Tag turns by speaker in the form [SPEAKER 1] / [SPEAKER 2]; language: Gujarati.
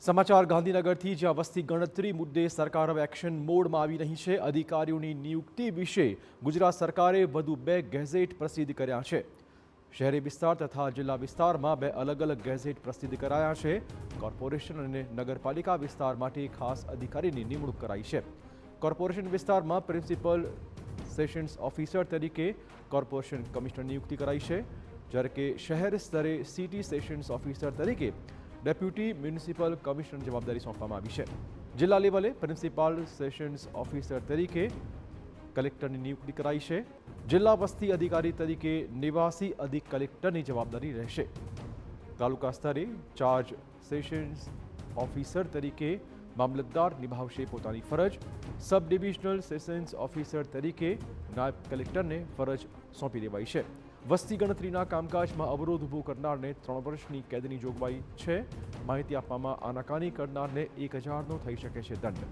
[SPEAKER 1] સમાચાર ગાંધીનગરથી જ્યાં વસ્તી ગણતરી મુદ્દે સરકાર હવે એક્શન મોડમાં આવી રહી છે। અધિકારીઓની નિયુક્તિ વિશે ગુજરાત સરકારે વધુ 2 ગેઝેટ પ્રસિદ્ધ કર્યા છે। શહેરી વિસ્તાર તથા જિલ્લા વિસ્તારમાં 2 અલગ અલગ ગેઝેટ પ્રસિદ્ધ કરાયા છે। કોર્પોરેશન અને નગરપાલિકા વિસ્તાર માટે ખાસ અધિકારીની નિમણૂક કરાઈ છે। કોર્પોરેશન વિસ્તારમાં પ્રિન્સિપલ સેશન્સ ઓફિસર તરીકે કોર્પોરેશન કમિશનર નિયુક્તિ કરાઈ છે, જ્યારે કે શહેર સ્તરે સિટી સેશન્સ ઓફિસર તરીકે ડેપ્યુટી મ્યુનિસિપલ કમિશનર જવાબદારી સોંપવામાં આવી છે। જિલ્લા લેવલે પ્રિન્સિપાલ સેશન્સ ઓફિસર તરીકે કલેક્ટરની નિયુક્તિ કરાઈ છે। જિલ્લા વસ્તી અધિકારી તરીકે નિવાસી અધિક કલેક્ટરની જવાબદારી રહેશે। તાલુકા સ્તરે ચાર્જ સેશન્સ ઓફિસર તરીકે મામલતદાર નિભાવશે પોતાની ફરજ। સબ ડિવિઝનલ સેશન્સ ઓફિસર તરીકે નાયબ કલેક્ટરને ફરજ સોંપી દેવાઈ છે। વસ્તી ગણતરીના કામકાજમાં અવરોધ ઊભો કરનારને 3 વર્ષની કેદની જોગવાઈ છે। માહિતી આપવામાં આનાકાની કરનારને 1000નો થઈ શકે છે દંડ।